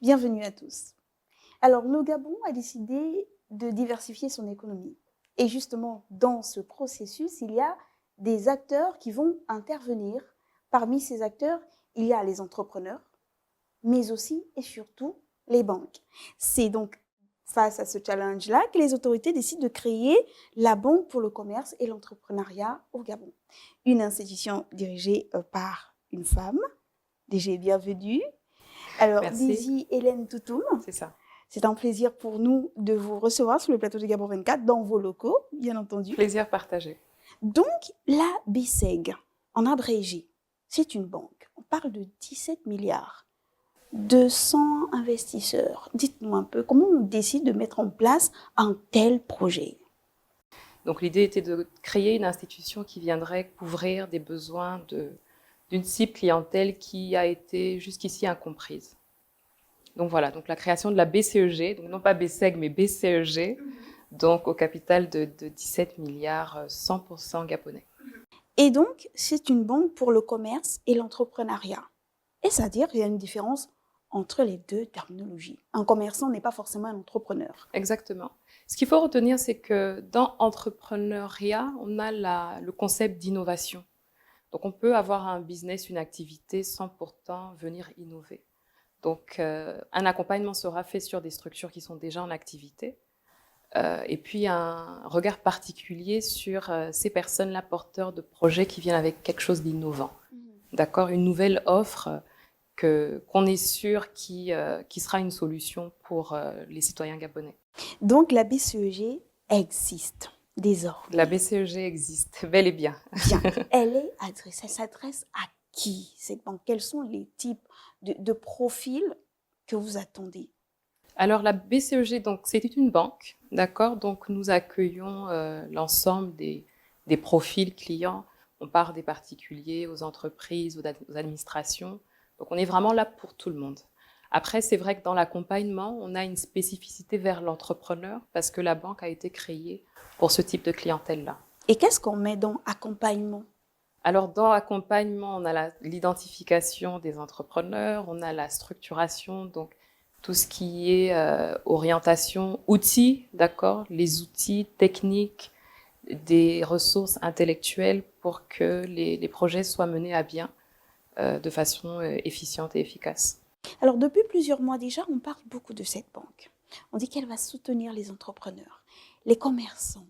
Bienvenue à tous. Alors, le Gabon a décidé de diversifier son économie. Et justement, dans ce processus, il y a des acteurs qui vont intervenir. Parmi ces acteurs, il y a les entrepreneurs, mais aussi et surtout les banques. C'est donc face à ce challenge-là que les autorités décident de créer la Banque pour le commerce et l'entrepreneuriat au Gabon. Une institution dirigée par une femme. DG, bienvenue. Alors, Merci, Daisy Hélène Toutoum, c'est ça. c'est un plaisir pour nous de vous recevoir sur le plateau de Gabon 24, dans vos locaux, bien entendu. Plaisir partagé. Donc, la BCEG, en abrégé, c'est une banque. On parle de 17 milliards, 200 investisseurs. Dites-nous un peu, comment on décide de mettre en place un tel projet? Donc l'idée était de créer une institution qui viendrait couvrir des besoins d'une cible clientèle qui a été jusqu'ici incomprise. Donc voilà, donc la création de la BCEG, donc non pas BCEG mais BCEG, donc au capital de 17 milliards, 100% gabonais. Et donc, c'est une banque pour le commerce et l'entrepreneuriat. Et c'est-à-dire qu'il y a une différence entre les deux terminologies. Un commerçant n'est pas forcément un entrepreneur. Exactement. Ce qu'il faut retenir, c'est que dans entrepreneuriat, on a le concept d'innovation. Donc on peut avoir un business, une activité sans pourtant venir innover. Donc un accompagnement sera fait sur des structures qui sont déjà en activité. Et puis un regard particulier sur ces personnes-là porteurs de projets qui viennent avec quelque chose d'innovant. D'accord, une nouvelle offre qu'on est sûr qui sera une solution pour les citoyens gabonais. Donc, la BCEG existe désormais. La BCEG existe, bel et bien. Bien, elle s'adresse à qui cette banque? Quels sont les types de profils que vous attendez? Alors la BCEG, donc c'est une banque, d'accord. Donc nous accueillons l'ensemble des profils clients. On part des particuliers aux entreprises, aux administrations. Donc on est vraiment là pour tout le monde. Après, c'est vrai que dans l'accompagnement, on a une spécificité vers l'entrepreneur parce que la banque a été créée pour ce type de clientèle-là. Et qu'est-ce qu'on met dans accompagnement? Alors, dans l'accompagnement, on a l'identification des entrepreneurs, on a la structuration, donc tout ce qui est orientation, outils, d'accord, les outils techniques, des ressources intellectuelles pour que les projets soient menés à bien de façon efficiente et efficace. Alors, depuis plusieurs mois déjà, on parle beaucoup de cette banque. On dit qu'elle va soutenir les entrepreneurs, les commerçants.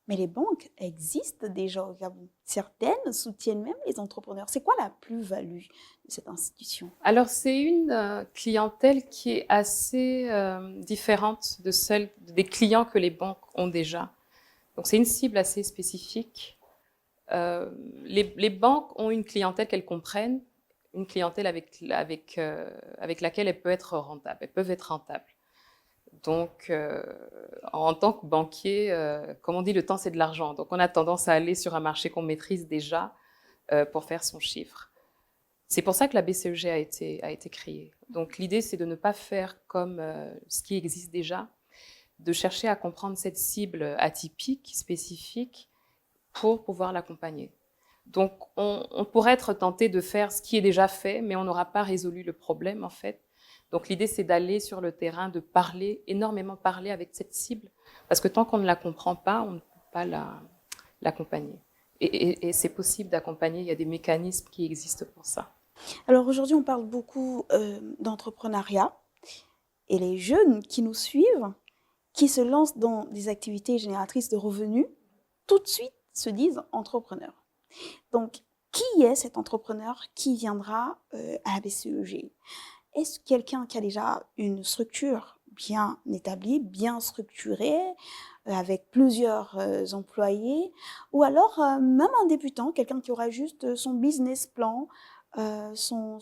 Mais les banques existent déjà au Gabon. Certaines soutiennent même les entrepreneurs. C'est quoi la plus-value de cette institution? Alors, c'est une clientèle qui est assez différente de celle des clients que les banques ont déjà. Donc, c'est une cible assez spécifique. Les banques ont une clientèle qu'elles comprennent, une clientèle avec laquelle elles peuvent être rentables. Elles peuvent être rentables. Donc, en tant que banquier, comme on dit, le temps, c'est de l'argent. Donc, on a tendance à aller sur un marché qu'on maîtrise déjà pour faire son chiffre. C'est pour ça que la BCEG a été créée. Donc, l'idée, c'est de ne pas faire comme ce qui existe déjà, de chercher à comprendre cette cible atypique, spécifique, pour pouvoir l'accompagner. Donc, on pourrait être tenté de faire ce qui est déjà fait, mais on n'aura pas résolu le problème, en fait. Donc, l'idée, c'est d'aller sur le terrain, de parler, énormément parler avec cette cible, parce que tant qu'on ne la comprend pas, on ne peut pas l'accompagner. Et c'est possible d'accompagner, il y a des mécanismes qui existent pour ça. Alors aujourd'hui, on parle beaucoup d'entrepreneuriat et les jeunes qui nous suivent, qui se lancent dans des activités génératrices de revenus, tout de suite se disent entrepreneurs. Donc, qui est cet entrepreneur qui viendra à la BCEG? Est-ce quelqu'un qui a déjà une structure bien établie, bien structurée, avec plusieurs employés, ou alors même un débutant, quelqu'un qui aura juste son business plan, son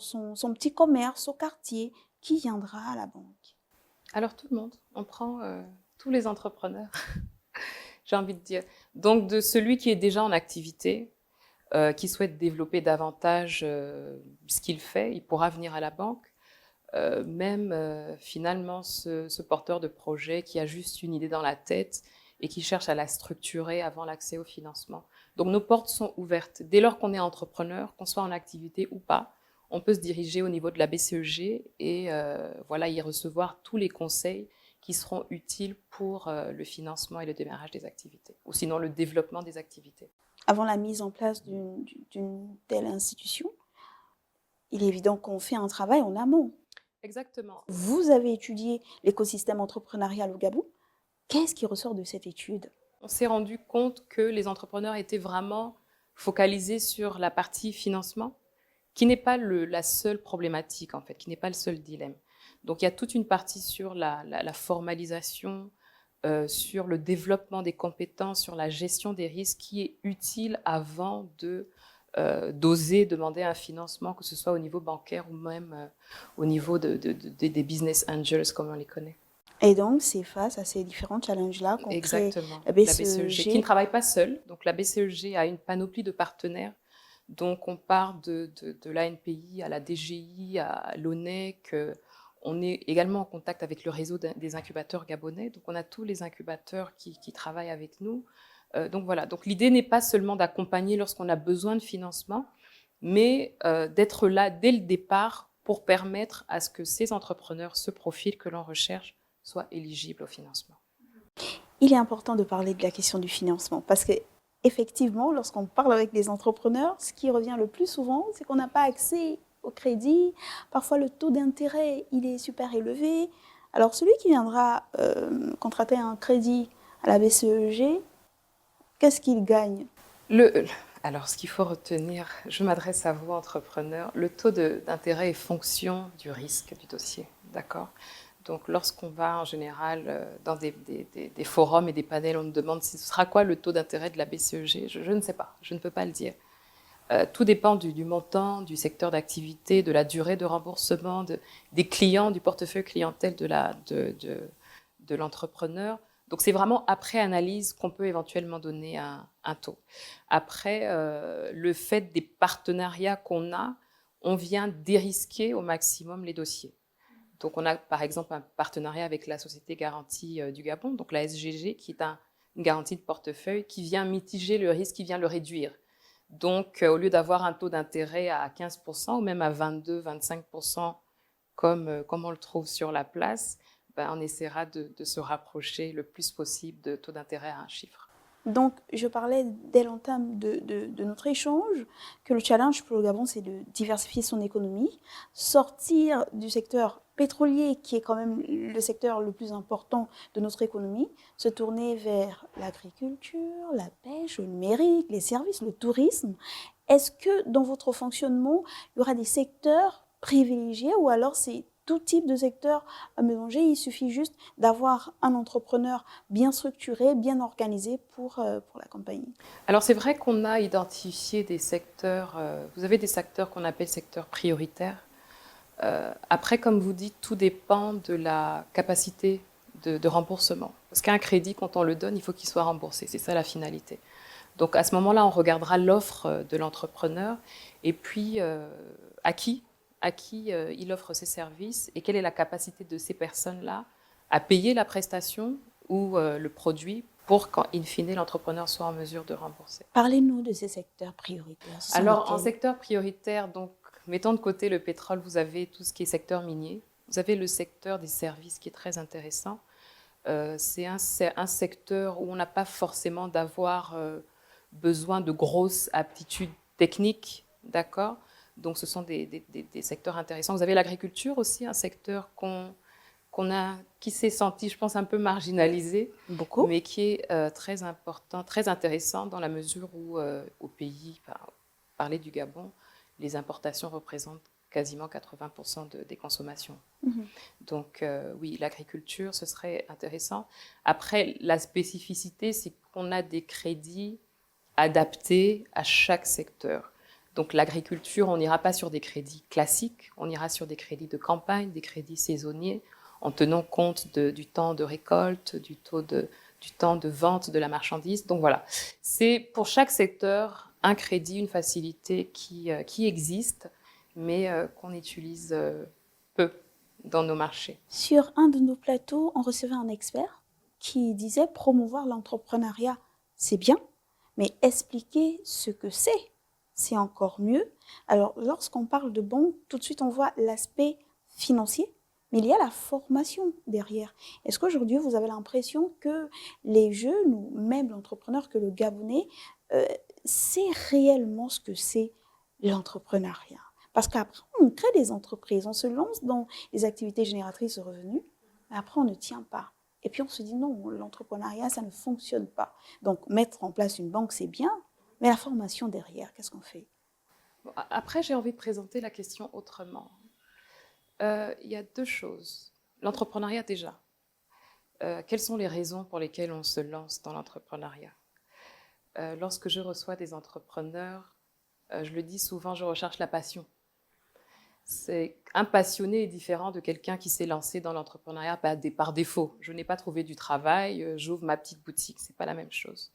petit commerce au quartier, qui viendra à la banque? Alors, tout le monde, on prend tous les entrepreneurs, j'ai envie de dire. Donc, de celui qui est déjà en activité, qui souhaite développer davantage ce qu'il fait, il pourra venir à la banque. Même finalement ce porteur de projet qui a juste une idée dans la tête et qui cherche à la structurer avant l'accès au financement. Donc nos portes sont ouvertes. Dès lors qu'on est entrepreneur, qu'on soit en activité ou pas, on peut se diriger au niveau de la BCEG et voilà, y recevoir tous les conseils qui seront utiles pour le financement et le démarrage des activités, ou sinon le développement des activités. Avant la mise en place d'une telle institution, il est évident qu'on fait un travail en amont. Exactement. Vous avez étudié l'écosystème entrepreneurial au Gabon. Qu'est-ce qui ressort de cette étude? On s'est rendu compte que les entrepreneurs étaient vraiment focalisés sur la partie financement, qui n'est pas la seule problématique, en fait, qui n'est pas le seul dilemme. Donc, il y a toute une partie sur la formalisation, sur le développement des compétences, sur la gestion des risques qui est utile avant d'oser demander un financement, que ce soit au niveau bancaire ou même au niveau des business angels, comme on les connaît. Et donc, c'est face à ces différents challenges-là qu'on crée la BCEG. Qui ne travaille pas seule. Donc, la BCEG a une panoplie de partenaires. Donc, on part de l'ANPI à la DGI, à l'ONEC. On est également en contact avec le réseau des incubateurs gabonais. Donc, on a tous les incubateurs qui travaillent avec nous. Donc, voilà. Donc, l'idée n'est pas seulement d'accompagner lorsqu'on a besoin de financement, mais d'être là dès le départ pour permettre à ce que ces entrepreneurs, ce profil que l'on recherche, soient éligibles au financement. Il est important de parler de la question du financement parce que effectivement, lorsqu'on parle avec des entrepreneurs, ce qui revient le plus souvent, c'est qu'on n'a pas accès au crédit. Parfois, le taux d'intérêt, il est super élevé. Alors, celui qui viendra contracter un crédit à la BCEG, qu'est-ce qu'il gagne? Alors, ce qu'il faut retenir, je m'adresse à vous, entrepreneurs, le taux d'intérêt est fonction du risque du dossier, d'accord? Donc, lorsqu'on va en général dans des forums et des panels, on nous demande ce sera quoi le taux d'intérêt de la BCEG. Je ne sais pas, je ne peux pas le dire. Tout dépend du montant, du secteur d'activité, de la durée de remboursement, des clients, du portefeuille clientèle de l'entrepreneur. Donc, c'est vraiment après analyse qu'on peut éventuellement donner un taux. Après, le fait des partenariats qu'on a, on vient dérisquer au maximum les dossiers. Donc, on a par exemple un partenariat avec la Société Garantie du Gabon, donc la SGG, qui est une garantie de portefeuille qui vient mitiger le risque, qui vient le réduire. Donc, au lieu d'avoir un taux d'intérêt à 15% ou même à 22-25%, comme on le trouve sur la place, on essaiera de se rapprocher le plus possible de taux d'intérêt à un chiffre. Donc, je parlais dès l'entame de notre échange que le challenge pour le Gabon, c'est de diversifier son économie, sortir du secteur pétrolier, qui est quand même le secteur le plus important de notre économie, se tourner vers l'agriculture, la pêche, le numérique, les services, le tourisme. Est-ce que dans votre fonctionnement, il y aura des secteurs privilégiés ou alors c'est tout type de secteur à mélanger? Il suffit juste d'avoir un entrepreneur bien structuré, bien organisé pour l'accompagner. Alors, c'est vrai qu'on a identifié des secteurs, vous avez des secteurs qu'on appelle secteurs prioritaires. Après, comme vous dites, tout dépend de la capacité de remboursement. Parce qu'un crédit, quand on le donne, il faut qu'il soit remboursé. C'est ça la finalité. Donc, à ce moment-là, on regardera l'offre de l'entrepreneur et puis à qui il offre ses services et quelle est la capacité de ces personnes-là à payer la prestation ou le produit pour qu'in fine, l'entrepreneur soit en mesure de rembourser. Parlez-nous de ces secteurs prioritaires. Alors, en secteur prioritaire, donc, mettons de côté le pétrole, vous avez tout ce qui est secteur minier. Vous avez le secteur des services qui est très intéressant. C'est un secteur où on n'a pas forcément d'avoir besoin de grosses aptitudes techniques, d'accord? Donc, ce sont des secteurs intéressants. Vous avez l'agriculture aussi, un secteur qui s'est senti, je pense, un peu marginalisé, beaucoup, mais qui est très important, très intéressant dans la mesure où, au pays, parler du Gabon, les importations représentent quasiment 80% des consommations. Mmh. Donc, oui, l'agriculture, ce serait intéressant. Après, la spécificité, c'est qu'on a des crédits adaptés à chaque secteur. Donc, l'agriculture, on n'ira pas sur des crédits classiques, on ira sur des crédits de campagne, des crédits saisonniers, en tenant compte du temps de récolte, du temps de vente de la marchandise. Donc, voilà. C'est pour chaque secteur un crédit, une facilité qui existe, mais qu'on utilise peu dans nos marchés. Sur un de nos plateaux, on recevait un expert qui disait promouvoir l'entrepreneuriat, c'est bien, mais expliquer ce que c'est, c'est encore mieux. Alors, lorsqu'on parle de banque, tout de suite, on voit l'aspect financier, mais il y a la formation derrière. Est-ce qu'aujourd'hui, vous avez l'impression que les jeunes, ou même l'entrepreneur, que le Gabonais, euh, sait réellement ce que c'est l'entrepreneuriat? Parce qu'après, on crée des entreprises, on se lance dans les activités génératrices de revenus, mais après, on ne tient pas. Et puis, on se dit non, l'entrepreneuriat, ça ne fonctionne pas. Donc, mettre en place une banque, c'est bien, mais la formation derrière, qu'est-ce qu'on fait? Bon, après, j'ai envie de présenter la question autrement. Il y a deux choses. L'entrepreneuriat déjà. Quelles sont les raisons pour lesquelles on se lance dans l'entrepreneuriat? Lorsque je reçois des entrepreneurs, je le dis souvent, je recherche la passion. Un passionné est différent de quelqu'un qui s'est lancé dans l'entrepreneuriat par défaut. Je n'ai pas trouvé du travail, j'ouvre ma petite boutique, c'est pas la même chose.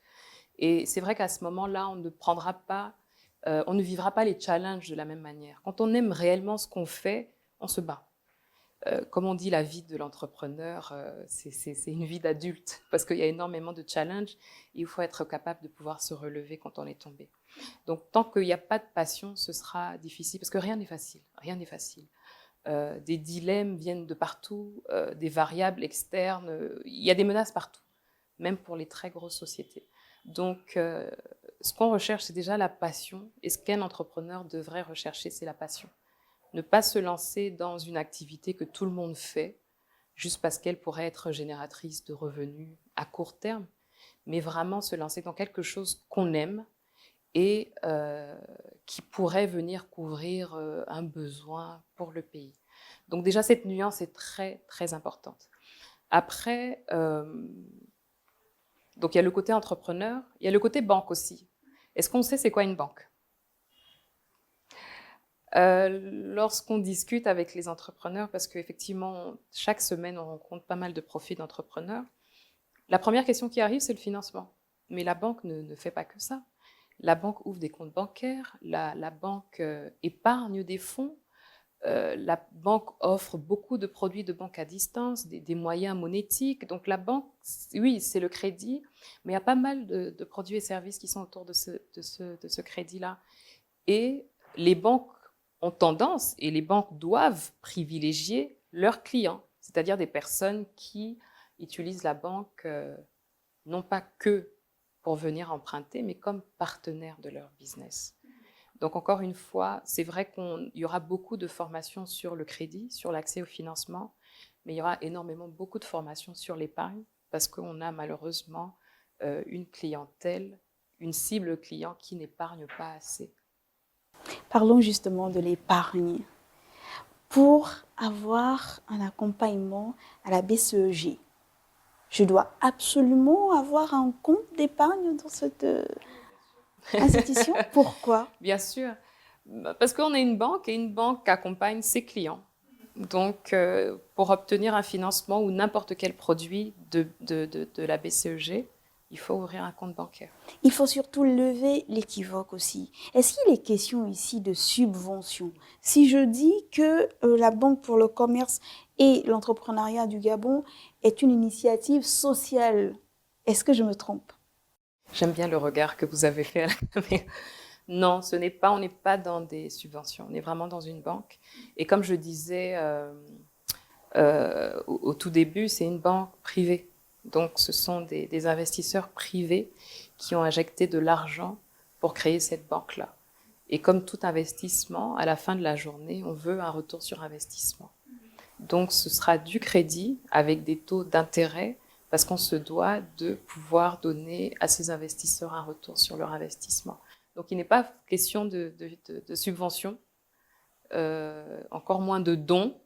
Et c'est vrai qu'à ce moment-là, on ne vivra pas les challenges de la même manière. Quand on aime réellement ce qu'on fait, on se bat. Comme on dit, la vie de l'entrepreneur, c'est une vie d'adulte parce qu'il y a énormément de challenges et il faut être capable de pouvoir se relever quand on est tombé. Donc, tant qu'il n'y a pas de passion, ce sera difficile parce que rien n'est facile. Rien n'est facile. Des dilemmes viennent de partout, des variables externes. Il y a des menaces partout, même pour les très grosses sociétés. Donc, ce qu'on recherche, c'est déjà la passion. Et ce qu'un entrepreneur devrait rechercher, c'est la passion. Ne pas se lancer dans une activité que tout le monde fait, juste parce qu'elle pourrait être génératrice de revenus à court terme, mais vraiment se lancer dans quelque chose qu'on aime et qui pourrait venir couvrir un besoin pour le pays. Donc déjà, cette nuance est très, très importante. Après, donc il y a le côté entrepreneur, il y a le côté banque aussi. Est-ce qu'on sait c'est quoi une banque? Lorsqu'on discute avec les entrepreneurs, parce qu'effectivement, chaque semaine, on rencontre pas mal de profils d'entrepreneurs, la première question qui arrive, c'est le financement. Mais la banque ne fait pas que ça. La banque ouvre des comptes bancaires, la banque épargne des fonds, la banque offre beaucoup de produits de banque à distance, des moyens monétiques. Donc la banque, oui, c'est le crédit, mais il y a pas mal de produits et services qui sont autour de ce crédit-là. Et les banques ont tendance, et les banques doivent privilégier leurs clients, c'est-à-dire des personnes qui utilisent la banque non pas que pour venir emprunter, mais comme partenaire de leur business. Donc encore une fois, c'est vrai qu'il y aura beaucoup de formations sur le crédit, sur l'accès au financement, mais il y aura énormément beaucoup de formations sur l'épargne, parce qu'on a malheureusement une clientèle, une cible client qui n'épargne pas assez. Parlons justement de l'épargne. Pour avoir un accompagnement à la BCEG, je dois absolument avoir un compte d'épargne dans cette institution. Pourquoi? Bien sûr, parce qu'on est une banque et une banque accompagne ses clients. Donc, pour obtenir un financement ou n'importe quel produit de la BCEG, il faut ouvrir un compte bancaire. Il faut surtout lever l'équivoque aussi. Est-ce qu'il est question ici de subvention? Si je dis que la Banque pour le commerce et l'entrepreneuriat du Gabon est une initiative sociale, est-ce que je me trompe? J'aime bien le regard que vous avez fait à la caméra. Non, on n'est pas dans des subventions, on est vraiment dans une banque. Et comme je disais au tout début, c'est une banque privée. Donc, ce sont des investisseurs privés qui ont injecté de l'argent pour créer cette banque-là. Et comme tout investissement, à la fin de la journée, on veut un retour sur investissement. Donc, ce sera du crédit avec des taux d'intérêt parce qu'on se doit de pouvoir donner à ces investisseurs un retour sur leur investissement. Donc, il n'est pas question de subvention, encore moins de dons.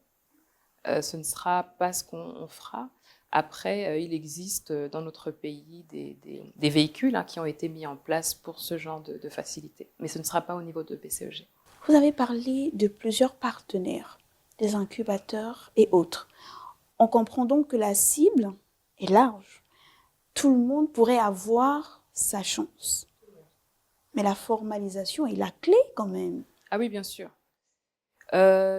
Ce ne sera pas ce qu'on fera. Après, il existe dans notre pays des véhicules qui ont été mis en place pour ce genre de facilité. Mais ce ne sera pas au niveau de BCEG. Vous avez parlé de plusieurs partenaires, des incubateurs et autres. On comprend donc que la cible est large. Tout le monde pourrait avoir sa chance. Mais la formalisation est la clé quand même. Ah oui, bien sûr.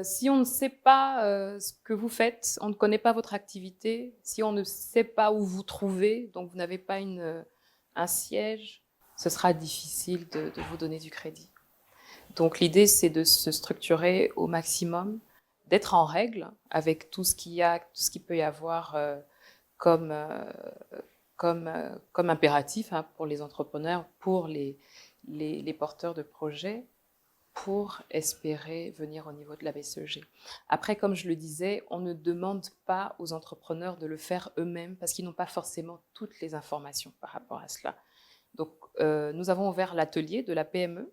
Si on ne sait pas ce que vous faites, on ne connaît pas votre activité, si on ne sait pas où vous trouvez, donc vous n'avez pas un siège, ce sera difficile de vous donner du crédit. Donc l'idée, c'est de se structurer au maximum, d'être en règle avec tout ce tout ce qu'il peut y avoir comme, comme impératif hein, pour les entrepreneurs, pour les porteurs de projets, pour espérer venir au niveau de la BCEG. Après, comme je le disais, on ne demande pas aux entrepreneurs de le faire eux-mêmes parce qu'ils n'ont pas forcément toutes les informations par rapport à cela. Donc, nous avons ouvert l'atelier de la PME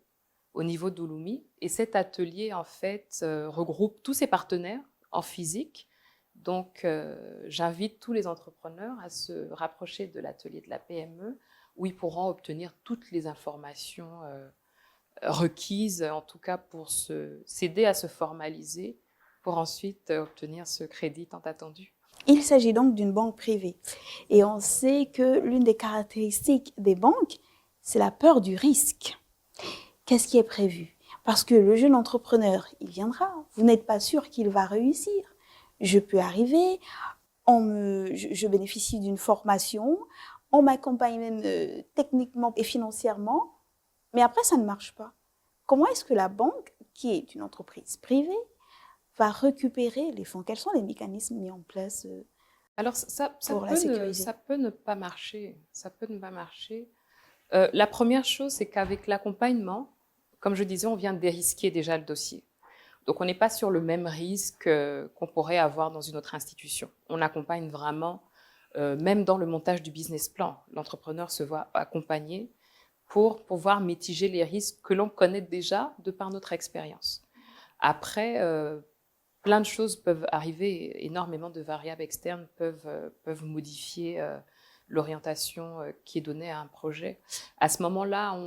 au niveau d'Ouloumi. Et cet atelier, en fait, regroupe tous ses partenaires en physique. Donc, j'invite tous les entrepreneurs à se rapprocher de l'atelier de la PME où ils pourront obtenir toutes les informations requises, en tout cas pour s'aider à se formaliser, pour ensuite obtenir ce crédit tant attendu. Il s'agit donc d'une banque privée. Et on sait que l'une des caractéristiques des banques, c'est la peur du risque. Qu'est-ce qui est prévu? Parce que le jeune entrepreneur, il viendra. Vous n'êtes pas sûr qu'il va réussir. Je peux arriver, je bénéficie d'une formation, on m'accompagne même techniquement et financièrement, mais après, ça ne marche pas. Comment est-ce que la banque, qui est une entreprise privée, va récupérer les fonds? Quels sont les mécanismes mis en place Alors, pour la sécuriser? ça peut ne pas marcher. Ça peut ne pas marcher. La première chose, c'est qu'avec l'accompagnement, comme je disais, on vient dérisquer déjà le dossier. Donc, on n'est pas sur le même risque qu'on pourrait avoir dans une autre institution. On accompagne vraiment, même dans le montage du business plan, l'entrepreneur se voit accompagné pour pouvoir mitiger les risques que l'on connaît déjà de par notre expérience. Après, plein de choses peuvent arriver, énormément de variables externes peuvent modifier l'orientation qui est donnée à un projet. À ce moment-là,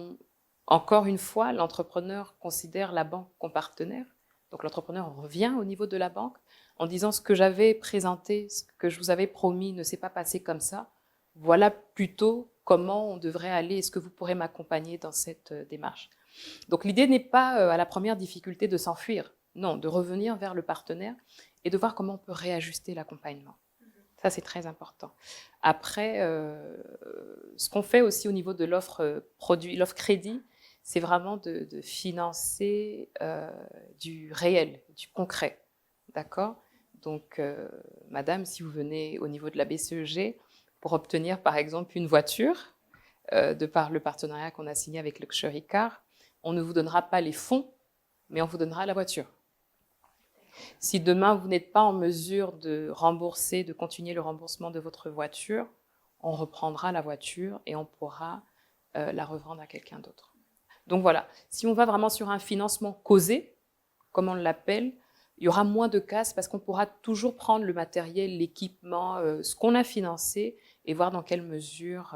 encore une fois, l'entrepreneur considère la banque comme partenaire. Donc l'entrepreneur revient au niveau de la banque en disant ce que j'avais présenté, ce que je vous avais promis ne s'est pas passé comme ça. Voilà plutôt comment on devrait aller. Est-ce que vous pourrez m'accompagner dans cette démarche? Donc l'idée n'est pas à la première difficulté de s'enfuir. Non, de revenir vers le partenaire et de voir comment on peut réajuster l'accompagnement. Ça, c'est très important. Après, ce qu'on fait aussi au niveau de l'offre produit, l'offre crédit, c'est vraiment de financer du réel, du concret. D'accord? Donc, madame, si vous venez au niveau de la BCEG pour obtenir, par exemple, une voiture, de par le partenariat qu'on a signé avec Luxury Car, on ne vous donnera pas les fonds, mais on vous donnera la voiture. Si demain, vous n'êtes pas en mesure de rembourser, de continuer le remboursement de votre voiture, on reprendra la voiture et on pourra la revendre à quelqu'un d'autre. Donc voilà, si on va vraiment sur un financement causé, comme on l'appelle, il y aura moins de casse parce qu'on pourra toujours prendre le matériel, l'équipement, ce qu'on a financé et voir dans quelle mesure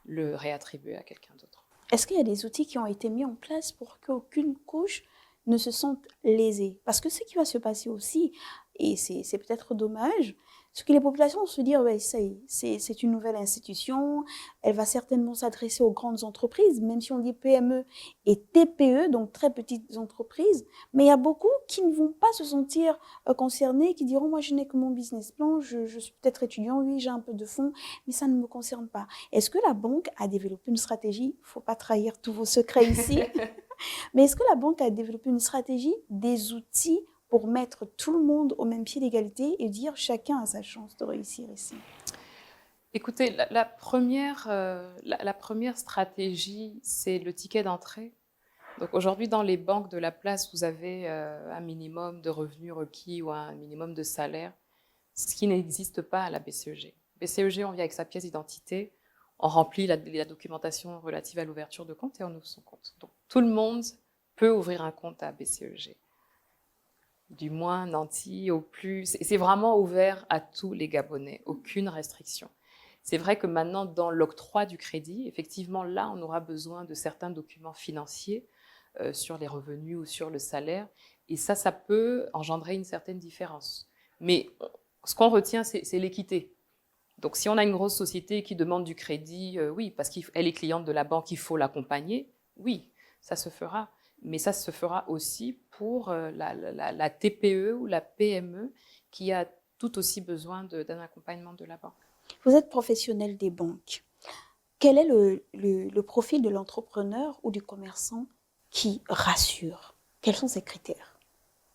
le réattribuer à quelqu'un d'autre. Est-ce qu'il y a des outils qui ont été mis en place pour qu'aucune couche ne se sente lésée? Parce que ce qui va se passer aussi, et c'est peut-être dommage, c'est que les populations vont se dire, ouais, ça y est, c'est une nouvelle institution, elle va certainement s'adresser aux grandes entreprises, même si on dit PME et TPE, donc très petites entreprises, mais il y a beaucoup qui ne vont pas se sentir concernés, qui diront, moi je n'ai que mon business plan, je suis peut-être étudiant, oui, j'ai un peu de fonds, mais ça ne me concerne pas. Est-ce que la banque a développé une stratégie? Il ne faut pas trahir tous vos secrets ici. Mais est-ce que la banque a développé une stratégie, des outils pour mettre tout le monde au même pied d'égalité et dire chacun a sa chance de réussir ici? Écoutez, la première stratégie, c'est le ticket d'entrée. Donc aujourd'hui, dans les banques de la place, vous avez un minimum de revenus requis ou un minimum de salaire, ce qui n'existe pas à la BCEG. BCEG, on vient avec sa pièce d'identité, on remplit la documentation relative à l'ouverture de compte et on ouvre son compte. Donc tout le monde peut ouvrir un compte à BCEG. Du moins nanti au plus. C'est vraiment ouvert à tous les Gabonais, aucune restriction. C'est vrai que maintenant, dans l'octroi du crédit, effectivement, là, on aura besoin de certains documents financiers sur les revenus ou sur le salaire. Et ça peut engendrer une certaine différence. Mais ce qu'on retient, c'est l'équité. Donc, si on a une grosse société qui demande du crédit, oui, parce qu'elle est cliente de la banque, il faut l'accompagner, oui, ça se fera. Mais ça se fera aussi pour la TPE ou la PME qui a tout aussi besoin d'un accompagnement de la banque. Vous êtes professionnel des banques. Quel est le profil de l'entrepreneur ou du commerçant qui rassure? Quels sont ces critères?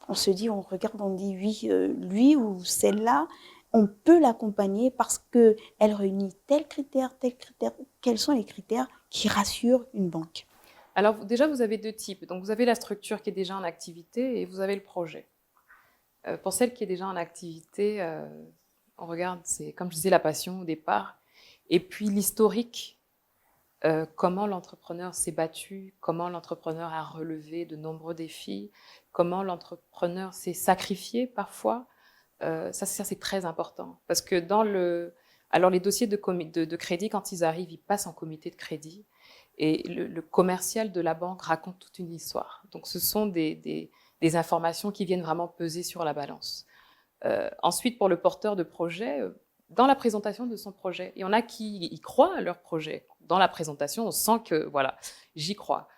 On se dit, on regarde, on dit oui, lui ou celle-là, on peut l'accompagner parce qu'elle réunit tel critère, tel critère. Quels sont les critères qui rassurent une banque? Alors déjà, vous avez deux types. Donc vous avez la structure qui est déjà en activité et vous avez le projet. Pour celle qui est déjà en activité, on regarde, c'est comme je disais, la passion au départ, et puis l'historique, comment l'entrepreneur s'est battu, comment l'entrepreneur a relevé de nombreux défis, comment l'entrepreneur s'est sacrifié parfois. Ça, c'est très important. Parce que alors les dossiers de crédit, quand ils arrivent, ils passent en comité de crédit. Et le commercial de la banque raconte toute une histoire. Donc, ce sont des informations qui viennent vraiment peser sur la balance. Ensuite, pour le porteur de projet, dans la présentation de son projet, il y en a qui y croient à leur projet. Dans la présentation, on sent que, voilà, j'y crois.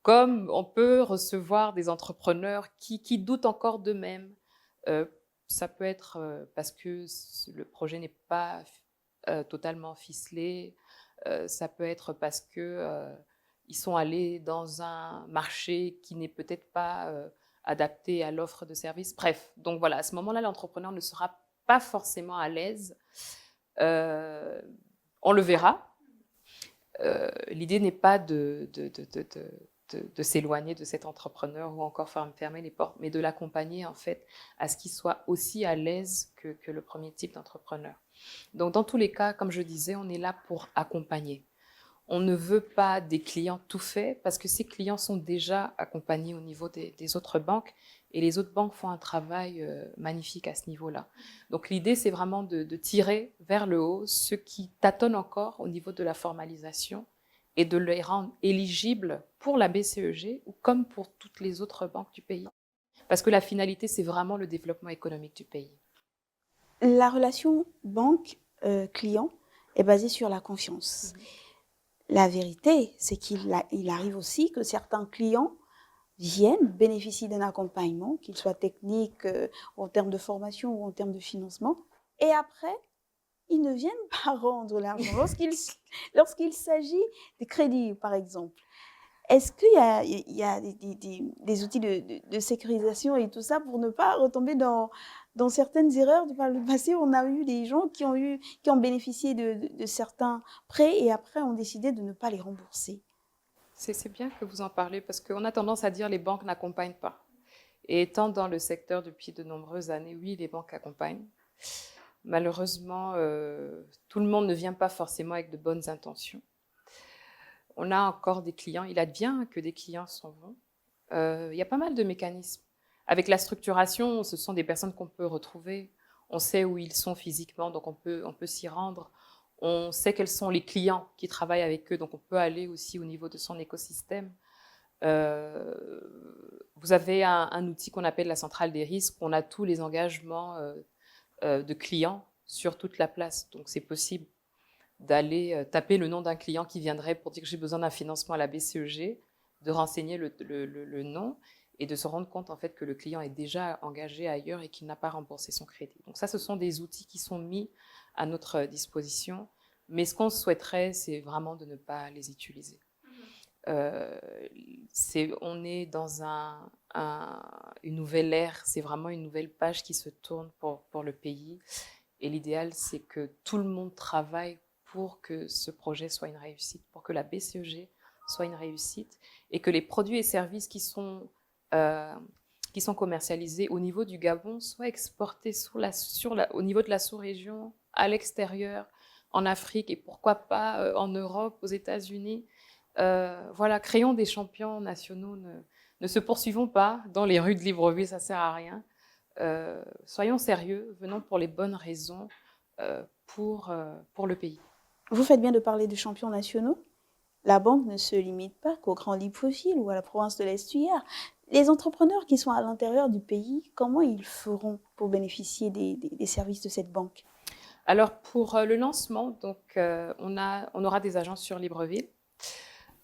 Comme on peut recevoir des entrepreneurs qui doutent encore d'eux-mêmes. Ça peut être parce que le projet n'est pas totalement ficelé. Ça peut être parce que ils sont allés dans un marché qui n'est peut-être pas adapté à l'offre de service. Bref, donc voilà, à ce moment-là, l'entrepreneur ne sera pas forcément à l'aise. On le verra. L'idée n'est pas de s'éloigner de cet entrepreneur ou encore fermer les portes, mais de l'accompagner en fait à ce qu'il soit aussi à l'aise que le premier type d'entrepreneur. Donc dans tous les cas, comme je disais, on est là pour accompagner. On ne veut pas des clients tout faits parce que ces clients sont déjà accompagnés au niveau des autres banques et les autres banques font un travail magnifique à ce niveau-là. Donc l'idée, c'est vraiment de tirer vers le haut ceux qui tâtonnent encore au niveau de la formalisation et de les rendre éligibles pour la BCEG ou comme pour toutes les autres banques du pays. Parce que la finalité, c'est vraiment le développement économique du pays. La relation banque-client est basée sur la confiance. La vérité, c'est qu'il arrive aussi que certains clients viennent, bénéficient d'un accompagnement, qu'il soit technique en termes de formation ou en termes de financement, et après, ils ne viennent pas rendre l'argent lorsqu'il s'agit de crédits, par exemple. Est-ce qu'il y a des outils de sécurisation et tout ça pour ne pas retomber dans certaines erreurs? Par le passé, on a eu des gens qui ont bénéficié de certains prêts et après ont décidé de ne pas les rembourser. C'est bien que vous en parlez parce qu'on a tendance à dire les banques n'accompagnent pas. Et étant dans le secteur depuis de nombreuses années, oui, les banques accompagnent. Malheureusement, tout le monde ne vient pas forcément avec de bonnes intentions. On a encore des clients, il advient que des clients s'en vont. Il y a pas mal de mécanismes. Avec la structuration, ce sont des personnes qu'on peut retrouver. On sait où ils sont physiquement, donc on peut s'y rendre. On sait quels sont les clients qui travaillent avec eux, donc on peut aller aussi au niveau de son écosystème. Vous avez un outil qu'on appelle la centrale des risques. On a tous les engagements de clients sur toute la place. Donc c'est possible d'aller taper le nom d'un client qui viendrait pour dire que j'ai besoin d'un financement à la BCEG, de renseigner le nom et de se rendre compte en fait que le client est déjà engagé ailleurs et qu'il n'a pas remboursé son crédit. Donc ça, ce sont des outils qui sont mis à notre disposition, mais ce qu'on souhaiterait, c'est vraiment de ne pas les utiliser. On est dans une nouvelle ère, c'est vraiment une nouvelle page qui se tourne pour le pays. Et l'idéal, c'est que tout le monde travaille pour que ce projet soit une réussite, pour que la BCEG soit une réussite et que les produits et services qui sont commercialisés au niveau du Gabon soient exportés au niveau de la sous-région, à l'extérieur, en Afrique et pourquoi pas en Europe, aux États-Unis. Voilà, créons des champions nationaux, ne se poursuivons pas dans les rues de Libreville, ça ne sert à rien. Soyons sérieux, venons pour les bonnes raisons pour le pays. Vous faites bien de parler de champions nationaux. La banque ne se limite pas qu'au Grand Libreville ou à la province de l'Estuaire. Les entrepreneurs qui sont à l'intérieur du pays, comment ils feront pour bénéficier des services de cette banque? Alors pour le lancement, donc, on aura des agences sur Libreville.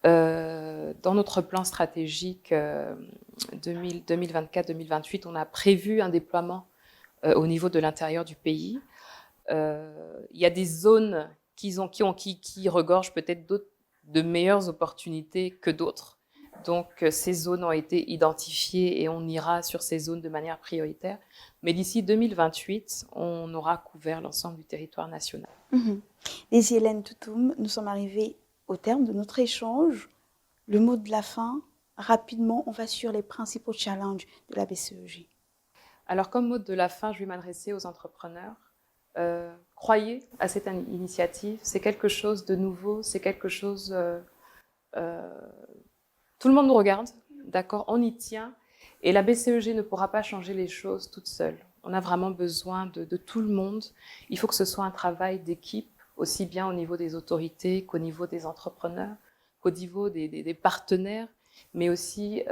Dans notre plan stratégique 2024-2028, on a prévu un déploiement au niveau de l'intérieur du pays. Il y a des zones qui regorgent peut-être de meilleures opportunités que d'autres. Donc, ces zones ont été identifiées et on ira sur ces zones de manière prioritaire. Mais d'ici 2028, on aura couvert l'ensemble du territoire national. Daisy Hélène Toutoum, nous sommes arrivés au terme de notre échange. Le mot de la fin, rapidement, on va sur les principaux challenges de la BCEG. Alors, comme mot de la fin, je vais m'adresser aux entrepreneurs. Croyez à cette initiative, c'est quelque chose de nouveau, c'est quelque chose... tout le monde nous regarde, d'accord, on y tient, et la BCEG ne pourra pas changer les choses toute seule. On a vraiment besoin de tout le monde. Il faut que ce soit un travail d'équipe, aussi bien au niveau des autorités qu'au niveau des entrepreneurs, qu'au niveau des partenaires, mais aussi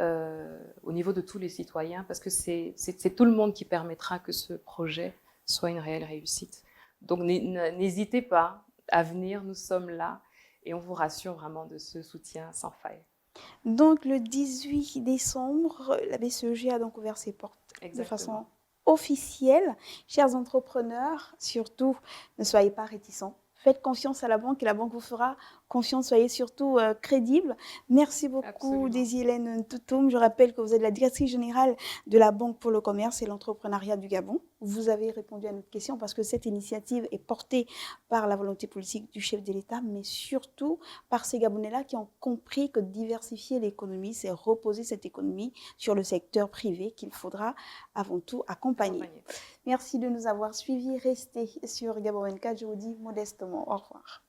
au niveau de tous les citoyens, parce que c'est tout le monde qui permettra que ce projet soit une réelle réussite. Donc n'hésitez pas à venir, nous sommes là, et on vous rassure vraiment de ce soutien sans faille. Donc le 18 décembre, la BCEG a donc ouvert ses portes de façon officielle. Chers entrepreneurs, surtout, ne soyez pas réticents. Faites confiance à la banque et la banque vous fera confiance. Soyez surtout crédibles. Merci beaucoup, Daisy Hélène Toutoum. Je rappelle que vous êtes la directrice générale de la Banque pour le commerce et l'entrepreneuriat du Gabon. Vous avez répondu à notre question parce que cette initiative est portée par la volonté politique du chef de l'État, mais surtout par ces Gabonais-là qui ont compris que diversifier l'économie, c'est reposer cette économie sur le secteur privé qu'il faudra avant tout accompagner. Merci de nous avoir suivis. Restez sur Gabon 24. Je vous dis modestement au revoir.